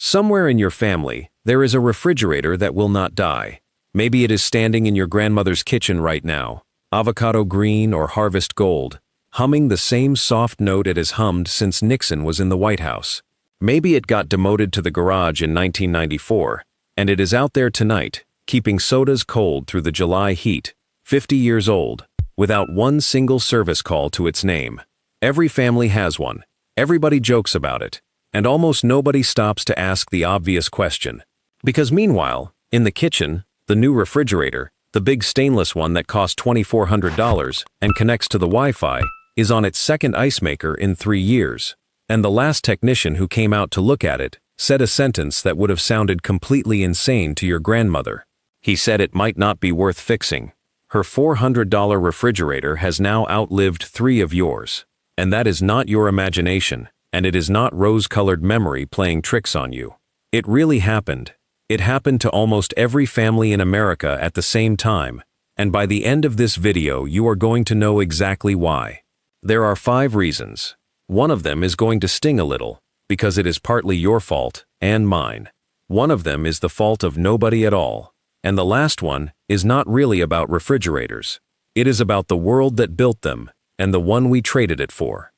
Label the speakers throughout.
Speaker 1: Somewhere in your family, there is a refrigerator that will not die. Maybe it is standing in your grandmother's kitchen right now, avocado green or harvest gold, humming the same soft note it has hummed since Nixon was in the White House. Maybe it got demoted to the garage in 1994, and it is out there tonight, keeping sodas cold through the July heat, 50 years old, without one single service call to its name. Every family has one. Everybody jokes about it. And almost nobody stops to ask the obvious question. Because meanwhile, in the kitchen, the new refrigerator, the big stainless one that costs $2,400 and connects to the Wi-Fi, is on its second ice maker in 3 years. And the last technician who came out to look at it said a sentence that would have sounded completely insane to your grandmother. He said it might not be worth fixing. Her $400 refrigerator has now outlived 3 of yours. And that is not your imagination. And it is not rose-colored memory playing tricks on you. It really happened. It happened to almost every family in America at the same time, and by the end of this video you are going to know exactly why. There are 5 reasons. One of them is going to sting a little, because it is partly your fault and mine. One of them is the fault of nobody at all, and the last one is not really about refrigerators. It is about the world that built them, and the one we traded it for.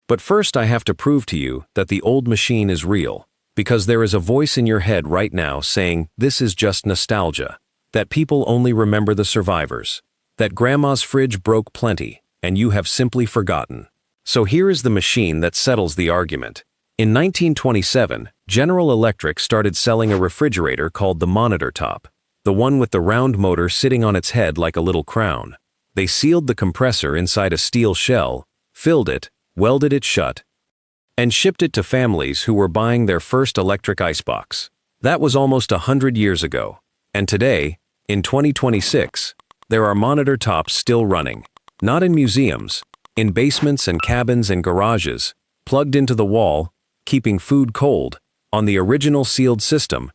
Speaker 1: But first I have to prove to you that the old machine is real, because there is a voice in your head right now saying this is just nostalgia, that people only remember the survivors, that grandma's fridge broke plenty, and you have simply forgotten. So here is the machine that settles the argument. In 1927, General Electric started selling a refrigerator called the Monitor Top, the one with the round motor sitting on its head like a little crown. They sealed the compressor inside a steel shell, filled it, welded it shut, and shipped it to families who were buying their first electric icebox. That was almost 100 years ago. And today, in 2026, there are Monitor Tops still running. Not in museums, in basements and cabins and garages, plugged into the wall, keeping food cold, on the original sealed system.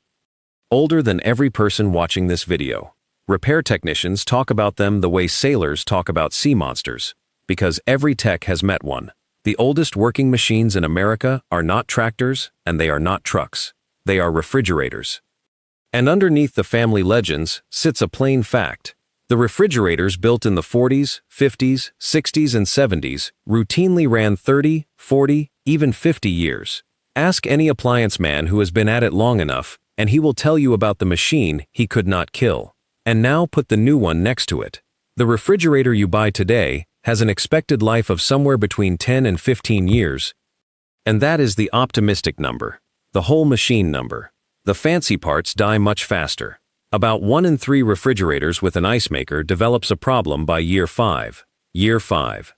Speaker 1: Older than every person watching this video. Repair technicians talk about them the way sailors talk about sea monsters, because every tech has met one. The oldest working machines in America are not tractors and they are not trucks. They are refrigerators. And underneath the family legends sits a plain fact. The refrigerators built in the 40s, 50s, 60s, and 70s routinely ran 30, 40, even 50 years. Ask any appliance man who has been at it long enough, and he will tell you about the machine he could not kill. And now put the new one next to it. The refrigerator you buy today has an expected life of somewhere between 10 and 15 years. And that is the optimistic number, the whole machine number. The fancy parts die much faster. About 1 in 3 refrigerators with an ice maker develops a problem by year 5. Year 5.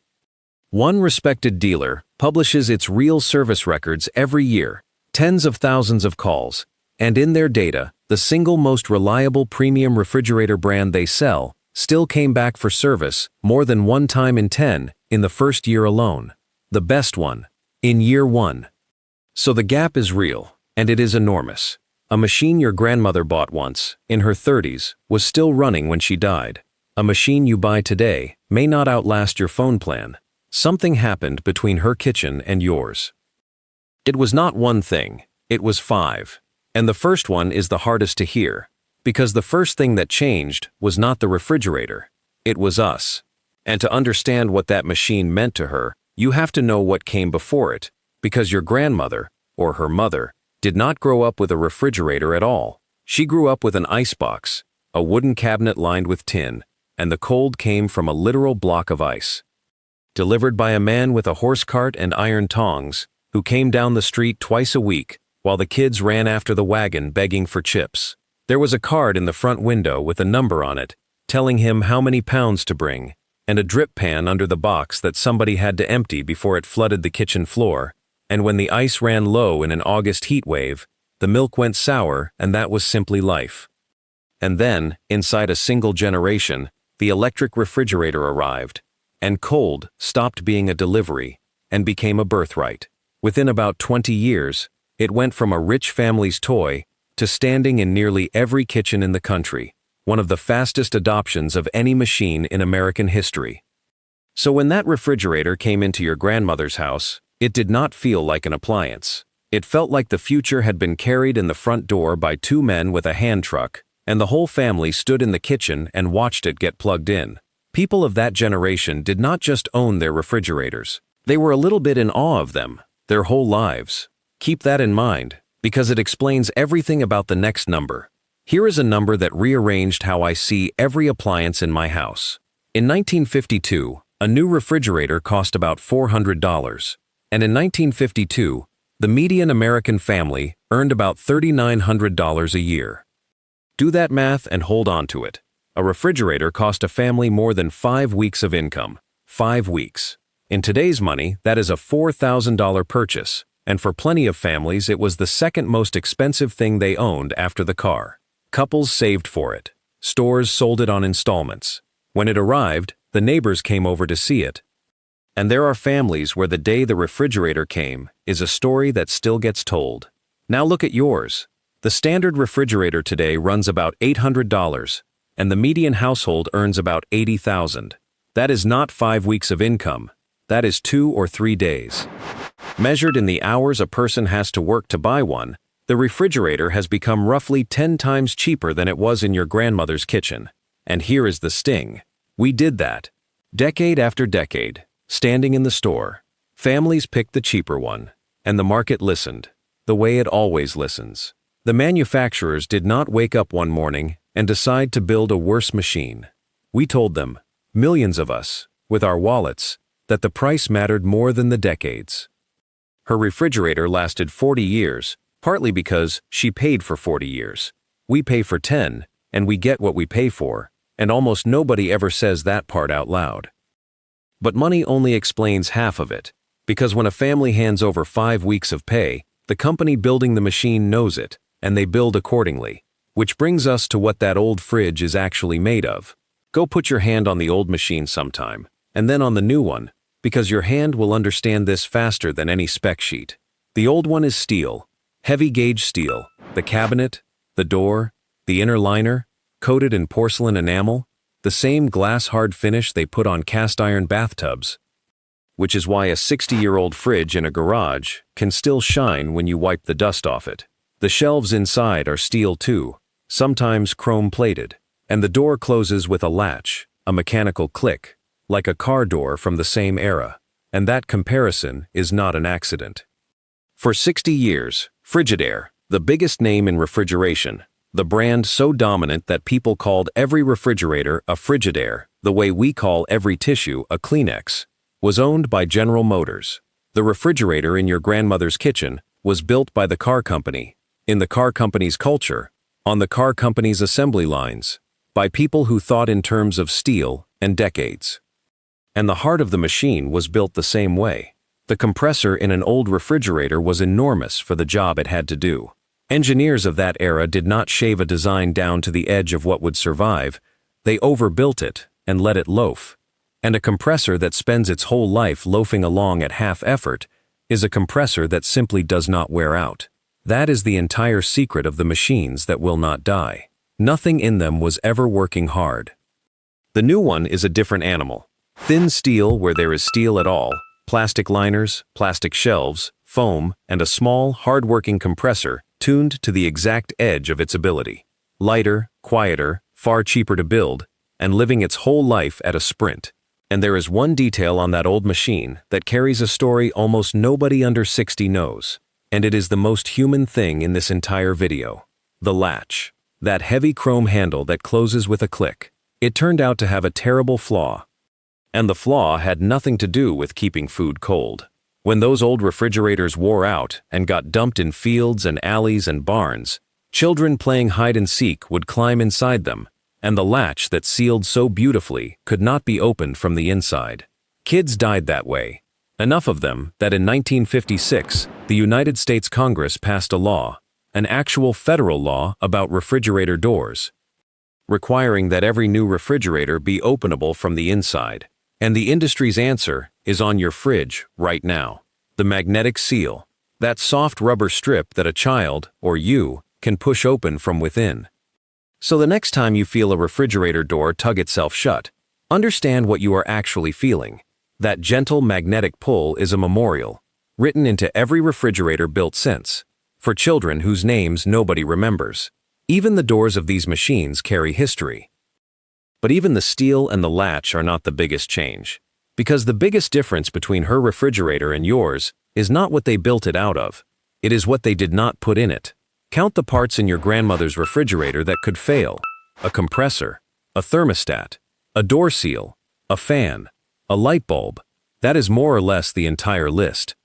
Speaker 1: One respected dealer publishes its real service records every year, tens of thousands of calls, and in their data, the single most reliable premium refrigerator brand they sell still came back for service more than 1 time in 10 in the first year alone. The best one, in year 1. So the gap is real, and it is enormous. A machine your grandmother bought once, in her 30s, was still running when she died. A machine you buy today may not outlast your phone plan. Something happened between her kitchen and yours. It was not one thing, it was 5. And the first one is the hardest to hear. Because the first thing that changed was not the refrigerator, it was us. And to understand what that machine meant to her, you have to know what came before it, because your grandmother, or her mother, did not grow up with a refrigerator at all. She grew up with an icebox, a wooden cabinet lined with tin, and the cold came from a literal block of ice. Delivered by a man with a horse cart and iron tongs, who came down the street twice a week, while the kids ran after the wagon begging for chips. There was a card in the front window with a number on it, telling him how many pounds to bring, and a drip pan under the box that somebody had to empty before it flooded the kitchen floor, and when the ice ran low in an August heat wave, the milk went sour, and that was simply life. And then, inside a single generation, the electric refrigerator arrived, and cold stopped being a delivery and became a birthright. Within about 20 years, it went from a rich family's toy to standing in nearly every kitchen in the country, one of the fastest adoptions of any machine in American history. So when that refrigerator came into your grandmother's house, it did not feel like an appliance. It felt like the future had been carried in the front door by two men with a hand truck, and the whole family stood in the kitchen and watched it get plugged in. People of that generation did not just own their refrigerators. They were a little bit in awe of them, their whole lives. Keep that in mind, because it explains everything about the next number. Here is a number that rearranged how I see every appliance in my house. In 1952, a new refrigerator cost about $400, and in 1952, the median American family earned about $3,900 a year. Do that math and hold on to it. A refrigerator cost a family more than 5 weeks of income. 5 weeks. In today's money, that is a $4,000 purchase, and for plenty of families it was the second most expensive thing they owned after the car. Couples saved for it. Stores sold it on installments. When it arrived, the neighbors came over to see it. And there are families where the day the refrigerator came is a story that still gets told. Now look at yours. The standard refrigerator today runs about $800, and the median household earns about $80,000. That is not 5 weeks of income. That is 2 or 3 days. Measured in the hours a person has to work to buy one, the refrigerator has become roughly 10 times cheaper than it was in your grandmother's kitchen. And here is the sting. We did that. Decade after decade, standing in the store, families picked the cheaper one, and the market listened, the way it always listens. The manufacturers did not wake up one morning and decide to build a worse machine. We told them, millions of us, with our wallets, that the price mattered more than the decades. Her refrigerator lasted 40 years, partly because she paid for 40 years. We pay for 10, and we get what we pay for, and almost nobody ever says that part out loud. But money only explains half of it, because when a family hands over 5 weeks of pay, the company building the machine knows it, and they build accordingly. Which brings us to what that old fridge is actually made of. Go put your hand on the old machine sometime, and then on the new one, because your hand will understand this faster than any spec sheet. The old one is steel, heavy gauge steel, the cabinet, the door, the inner liner, coated in porcelain enamel, the same glass-hard finish they put on cast-iron bathtubs, which is why a 60-year-old fridge in a garage can still shine when you wipe the dust off it. The shelves inside are steel too, sometimes chrome-plated, and the door closes with a latch, a mechanical click, like a car door from the same era, and that comparison is not an accident. For 60 years, Frigidaire, the biggest name in refrigeration, the brand so dominant that people called every refrigerator a Frigidaire, the way we call every tissue a Kleenex, was owned by General Motors. The refrigerator in your grandmother's kitchen was built by the car company, in the car company's culture, on the car company's assembly lines, by people who thought in terms of steel and decades. And the heart of the machine was built the same way. The compressor in an old refrigerator was enormous for the job it had to do. Engineers of that era did not shave a design down to the edge of what would survive. They overbuilt it and let it loaf. And a compressor that spends its whole life loafing along at half effort is a compressor that simply does not wear out. That is the entire secret of the machines that will not die. Nothing in them was ever working hard. The new one is a different animal. Thin steel where there is steel at all, plastic liners, plastic shelves, foam, and a small, hard-working compressor tuned to the exact edge of its ability. Lighter, quieter, far cheaper to build, and living its whole life at a sprint. And there is one detail on that old machine that carries a story almost nobody under 60 knows. And it is the most human thing in this entire video. The latch. That heavy chrome handle that closes with a click. It turned out to have a terrible flaw. And the flaw had nothing to do with keeping food cold. When those old refrigerators wore out and got dumped in fields and alleys and barns, children playing hide-and-seek would climb inside them, and the latch that sealed so beautifully could not be opened from the inside. Kids died that way. Enough of them that in 1956, the United States Congress passed a law, an actual federal law about refrigerator doors, requiring that every new refrigerator be openable from the inside. And the industry's answer is on your fridge right now. The magnetic seal, that soft rubber strip that a child, or you, can push open from within. So the next time you feel a refrigerator door tug itself shut, understand what you are actually feeling. That gentle magnetic pull is a memorial. written into every refrigerator built since, for children whose names nobody remembers. Even the doors of these machines carry history. But even the steel and the latch are not the biggest change, because the biggest difference between her refrigerator and yours is not what they built it out of. It is what they did not put in it. Count the parts in your grandmother's refrigerator that could fail: a compressor, a thermostat, a door seal, a fan, a light bulb. That is more or less the entire list.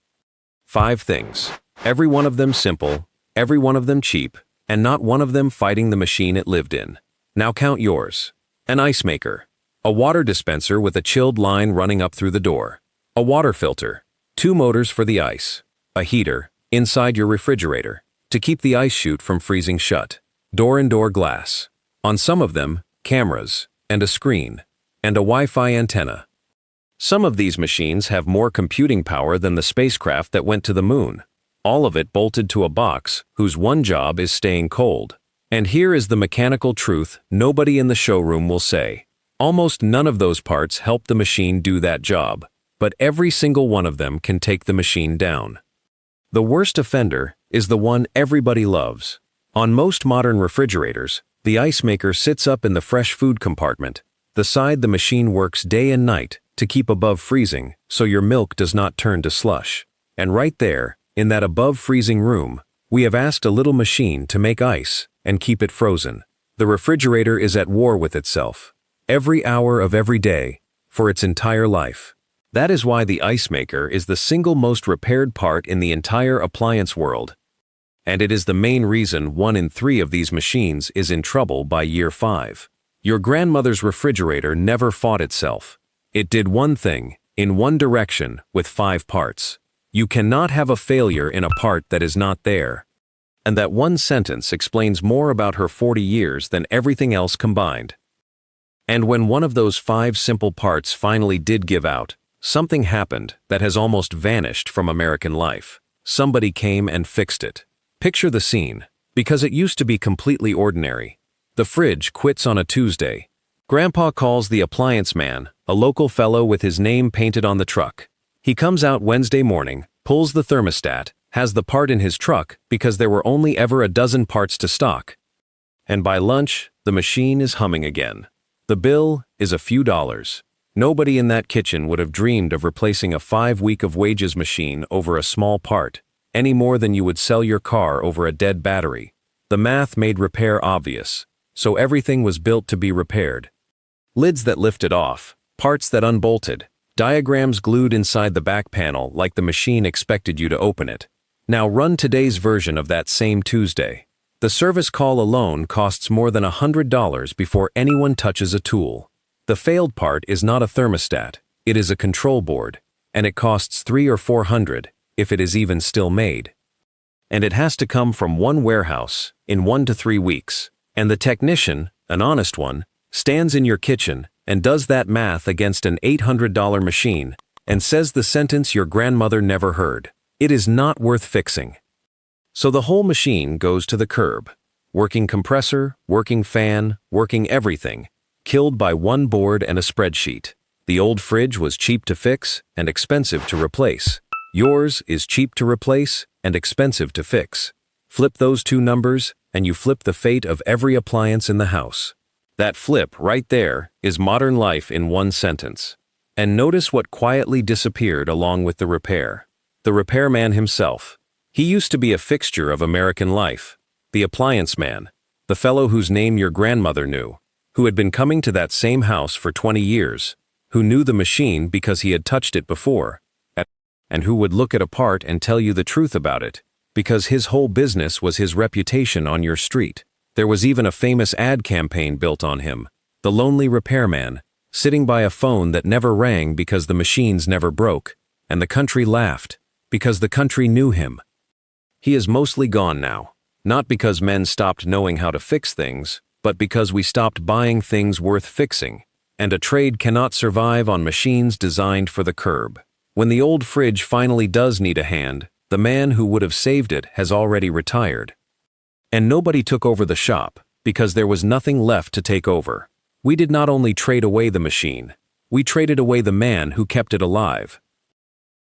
Speaker 1: 5 things, every one of them simple, every one of them cheap, and not one of them fighting the machine it lived in. Now count yours. An ice maker, a water dispenser with a chilled line running up through the door, a water filter, 2 motors for the ice, a heater inside your refrigerator to keep the ice chute from freezing shut, door-and-door glass. On some of them, cameras, and a screen, and a Wi-Fi antenna. Some of these machines have more computing power than the spacecraft that went to the moon. All of it bolted to a box whose one job is staying cold. And here is the mechanical truth nobody in the showroom will say. Almost none of those parts help the machine do that job, but every single one of them can take the machine down. The worst offender is the one everybody loves. On most modern refrigerators, the ice maker sits up in the fresh food compartment, the side the machine works day and night to keep above freezing so your milk does not turn to slush. And right there, in that above freezing room, we have asked a little machine to make ice and keep it frozen. The refrigerator is at war with itself, every hour of every day, for its entire life. That is why the ice maker is the single most repaired part in the entire appliance world. And it is the main reason 1 in 3 of these machines is in trouble by year 5. Your grandmother's refrigerator never fought itself. It did one thing, in one direction, with 5 parts. You cannot have a failure in a part that is not there. And that one sentence explains more about her 40 years than everything else combined. And when one of those 5 simple parts finally did give out, something happened that has almost vanished from American life. Somebody came and fixed it. Picture the scene, because it used to be completely ordinary. The fridge quits on a Tuesday. Grandpa calls the appliance man, a local fellow with his name painted on the truck. He comes out Wednesday morning, pulls the thermostat, has the part in his truck because there were only ever a dozen parts to stock. And by lunch, the machine is humming again. The bill is a few dollars. Nobody in that kitchen would have dreamed of replacing a 5-week of wages machine over a small part, any more than you would sell your car over a dead battery. The math made repair obvious, so everything was built to be repaired. Lids that lifted off, parts that unbolted, diagrams glued inside the back panel like the machine expected you to open it. Now run today's version of that same Tuesday. The service call alone costs more than $100 before anyone touches a tool. The failed part is not a thermostat, it is a control board, and it costs $300 or $400, if it is even still made. And it has to come from one warehouse, in 1 to 3 weeks. And the technician, an honest one, stands in your kitchen and does that math against an $800 machine and says the sentence your grandmother never heard. It is not worth fixing. So the whole machine goes to the curb. Working compressor, working fan, working everything, killed by one board and a spreadsheet. The old fridge was cheap to fix and expensive to replace. Yours is cheap to replace and expensive to fix. Flip those 2 numbers and you flip the fate of every appliance in the house. That flip right there is modern life in one sentence. And notice what quietly disappeared along with the repair. The repairman himself. He used to be a fixture of American life. The appliance man, the fellow whose name your grandmother knew, who had been coming to that same house for 20 years, who knew the machine because he had touched it before, and who would look at a part and tell you the truth about it, because his whole business was his reputation on your street. There was even a famous ad campaign built on him, the lonely repairman, sitting by a phone that never rang because the machines never broke, and the country laughed, because the country knew him. He is mostly gone now, not because men stopped knowing how to fix things, but because we stopped buying things worth fixing, and a trade cannot survive on machines designed for the curb. When the old fridge finally does need a hand, the man who would have saved it has already retired. And nobody took over the shop, because there was nothing left to take over. We did not only trade away the machine, we traded away the man who kept it alive.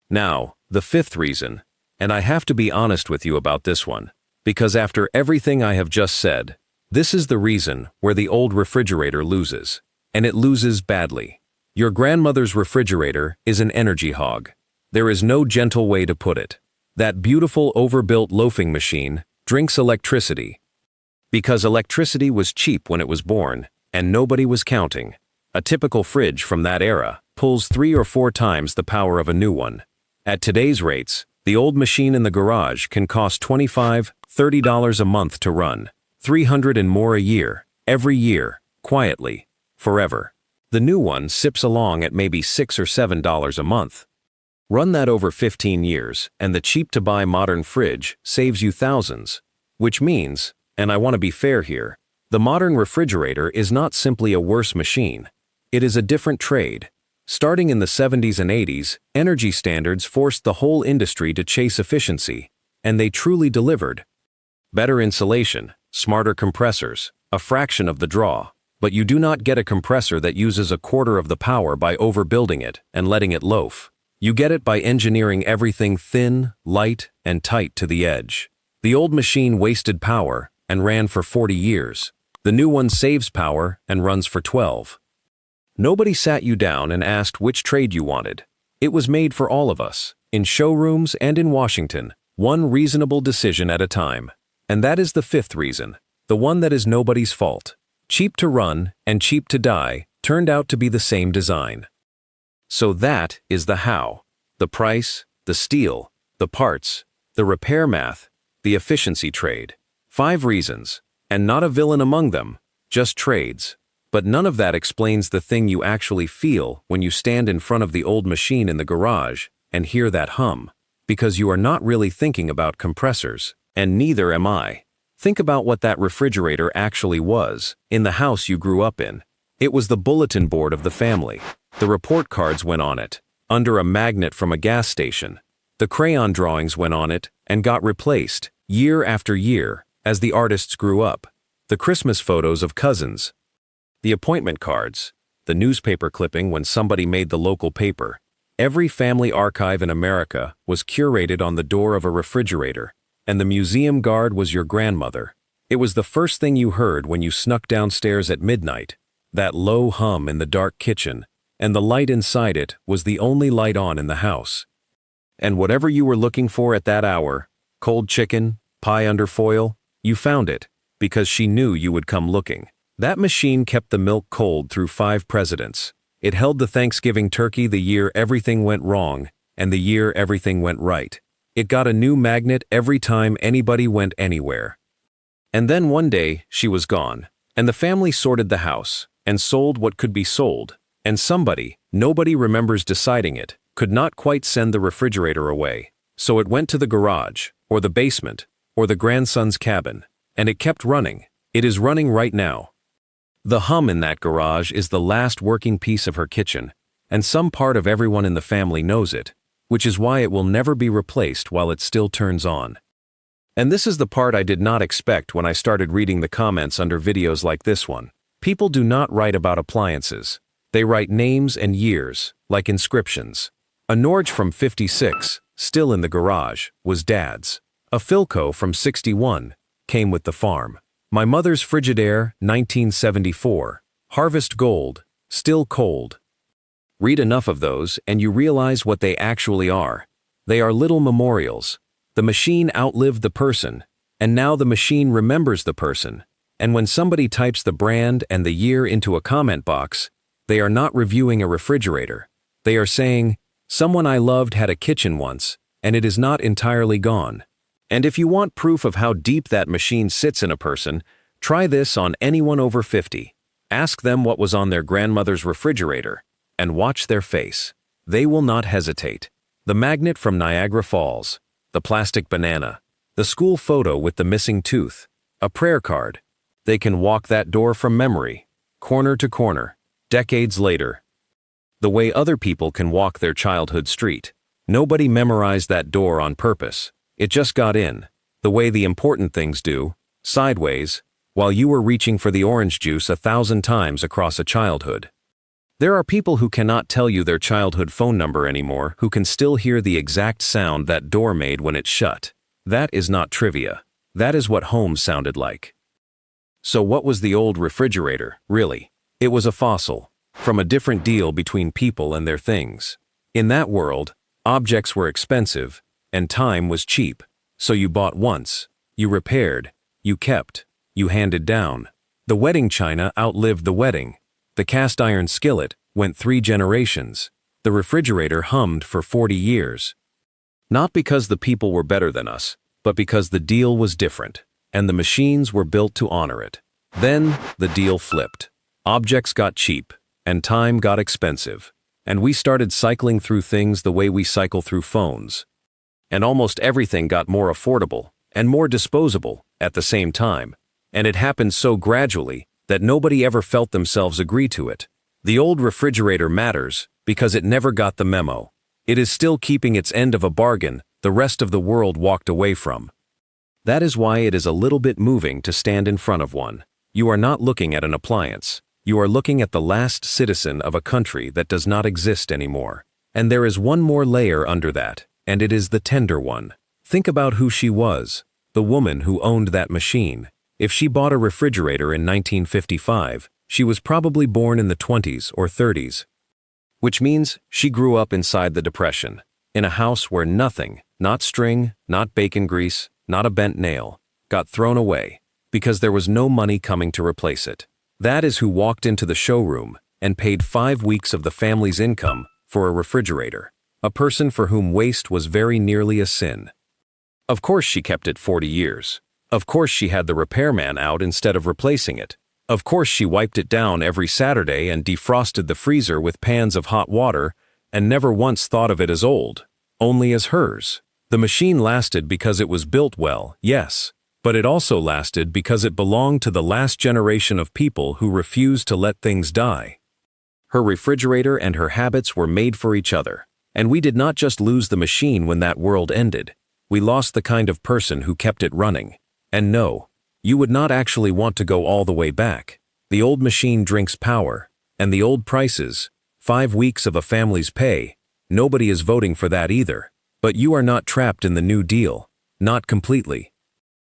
Speaker 1: Now, The fifth reason, and I have to be honest with you about this one, because after everything I have just said, this is the reason where the old refrigerator loses, and it loses badly. Your grandmother's refrigerator is an energy hog. There is no gentle way to put it. That beautiful overbuilt loafing machine drinks electricity. Because electricity was cheap when it was born, and nobody was counting. A typical fridge from that era pulls 3 or 4 times the power of a new one. At today's rates, the old machine in the garage can cost $25, $30 a month to run, $300 and more a year, every year, quietly, forever. The new one sips along at maybe $6 or $7 a month. Run that over 15 years, and the cheap-to-buy modern fridge saves you thousands. Which means, and I want to be fair here, the modern refrigerator is not simply a worse machine. It is a different trade. Starting in the 70s and 80s, energy standards forced the whole industry to chase efficiency, and they truly delivered. Better insulation, smarter compressors, a fraction of the draw, but you do not get a compressor that uses a quarter of the power by overbuilding it and letting it loaf. You get it by engineering everything thin, light, and tight to the edge. The old machine wasted power and ran for 40 years. The new one saves power and runs for 12. Nobody sat you down and asked which trade you wanted. It was made for all of us, in showrooms and in Washington, one reasonable decision at a time. And that is the fifth reason, the one that is nobody's fault. Cheap to run and cheap to die turned out to be the same design. So that is the how. The price, the steel, the parts, the repair math, the efficiency trade. 5 reasons, and not a villain among them, just trades. But none of that explains the thing you actually feel when you stand in front of the old machine in the garage and hear that hum, because you are not really thinking about compressors, and neither am I. Think about what that refrigerator actually was, in the house you grew up in. It was the bulletin board of the family. The report cards went on it, under a magnet from a gas station. The crayon drawings went on it and got replaced, year after year, as the artists grew up. The Christmas photos of cousins. The appointment cards. The newspaper clipping when somebody made the local paper. Every family archive in America was curated on the door of a refrigerator, and the museum guard was your grandmother. It was the first thing you heard when you snuck downstairs at midnight, that low hum in the dark kitchen, and the light inside it was the only light on in the house. And whatever you were looking for at that hour, cold chicken, pie under foil, you found it, because she knew you would come looking. That machine kept the milk cold through 5 presidents. It held the Thanksgiving turkey the year everything went wrong, and the year everything went right. It got a new magnet every time anybody went anywhere. And then one day, she was gone, and the family sorted the house, and sold what could be sold, and somebody, nobody remembers deciding it, could not quite send the refrigerator away. So it went to the garage, or the basement, or the grandson's cabin, and it kept running. It is running right now. The hum in that garage is the last working piece of her kitchen, and some part of everyone in the family knows it, which is why it will never be replaced while it still turns on. And this is the part I did not expect when I started reading the comments under videos like this one. People do not write about appliances. They write names and years, like inscriptions. A Norge from 56, still in the garage, was Dad's. A Philco from 61, came with the farm. My mother's Frigidaire, 1974. Harvest Gold, still cold. Read enough of those and you realize what they actually are. They are little memorials. The machine outlived the person, and now the machine remembers the person. And when somebody types the brand and the year into a comment box, they are not reviewing a refrigerator. They are saying, someone I loved had a kitchen once, and it is not entirely gone. And if you want proof of how deep that machine sits in a person, try this on anyone over 50. Ask them what was on their grandmother's refrigerator, and watch their face. They will not hesitate. The magnet from Niagara Falls, the plastic banana, the school photo with the missing tooth, a prayer card. They can walk that door from memory, corner to corner, decades later. The way other people can walk their childhood street. Nobody memorized that door on purpose. It just got in, the way the important things do, sideways, while you were reaching for the orange juice 1,000 times across a childhood. There are people who cannot tell you their childhood phone number anymore who can still hear the exact sound that door made when it shut. That is not trivia. That is what home sounded like. So what was the old refrigerator, really? It was a fossil, from a different deal between people and their things. In that world, objects were expensive, and time was cheap. So you bought once, you repaired, you kept, you handed down. The wedding china outlived the wedding. The cast iron skillet went 3 generations. The refrigerator hummed for 40 years. Not because the people were better than us, but because the deal was different, and the machines were built to honor it. Then, the deal flipped. Objects got cheap, and time got expensive, and we started cycling through things the way we cycle through phones. And almost everything got more affordable, and more disposable, at the same time, and it happened so gradually that nobody ever felt themselves agree to it. The old refrigerator matters because it never got the memo. It is still keeping its end of a bargain the rest of the world walked away from. That is why it is a little bit moving to stand in front of one. You are not looking at an appliance. You are looking at the last citizen of a country that does not exist anymore. And there is one more layer under that, and it is the tender one. Think about who she was, the woman who owned that machine. If she bought a refrigerator in 1955, she was probably born in the 20s or 30s. Which means she grew up inside the Depression, in a house where nothing, not string, not bacon grease, not a bent nail, got thrown away, because there was no money coming to replace it. That is who walked into the showroom and paid 5 weeks of the family's income for a refrigerator, a person for whom waste was very nearly a sin. Of course she kept it 40 years. Of course she had the repairman out instead of replacing it. Of course she wiped it down every Saturday and defrosted the freezer with pans of hot water and never once thought of it as old, only as hers. The machine lasted because it was built well, yes, but it also lasted because it belonged to the last generation of people who refused to let things die. Her refrigerator and her habits were made for each other, and we did not just lose the machine when that world ended. We lost the kind of person who kept it running. And no, you would not actually want to go all the way back. The old machine drinks power, and the old prices, 5 weeks of a family's pay, nobody is voting for that either. But you are not trapped in the New Deal, not completely.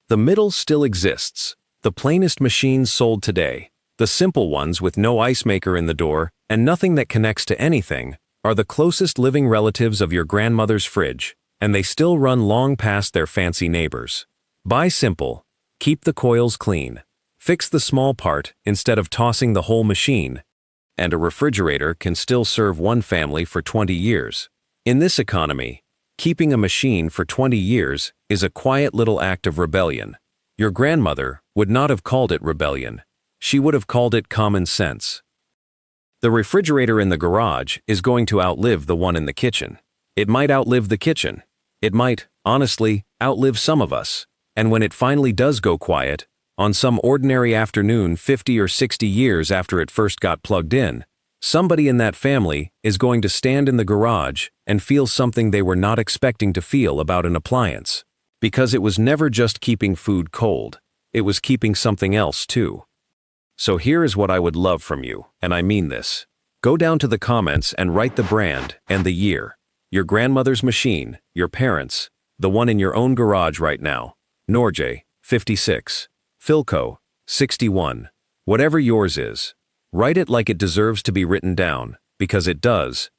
Speaker 1: The middle still exists, the plainest machines sold today, the simple ones with no ice maker in the door and nothing that connects to anything, are the closest living relatives of your grandmother's fridge, and they still run long past their fancy neighbors. Buy simple, keep the coils clean, fix the small part instead of tossing the whole machine, and a refrigerator can still serve one family for 20 years. In this economy, keeping a machine for 20 years is a quiet little act of rebellion. Your grandmother would not have called it rebellion. She would have called it common sense. The refrigerator in the garage is going to outlive the one in the kitchen. It might outlive the kitchen. It might, honestly, outlive some of us. And when it finally does go quiet, on some ordinary afternoon 50 or 60 years after it first got plugged in, somebody in that family is going to stand in the garage and feel something they were not expecting to feel about an appliance. Because it was never just keeping food cold, it was keeping something else too. So here is what I would love from you, and I mean this. Go down to the comments and write the brand and the year. Your grandmother's machine, your parents', the one in your own garage right now. Norjay, 56. Philco, 61. Whatever yours is. Write it like it deserves to be written down, because it does.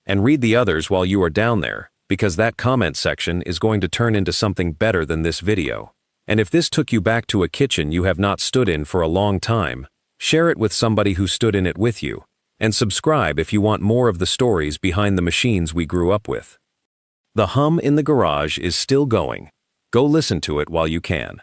Speaker 1: And read the others while you are down there, because that comment section is going to turn into something better than this video. And if this took you back to a kitchen you have not stood in for a long time, share it with somebody who stood in it with you. And subscribe if you want more of the stories behind the machines we grew up with. The hum in the garage is still going. Go listen to it while you can.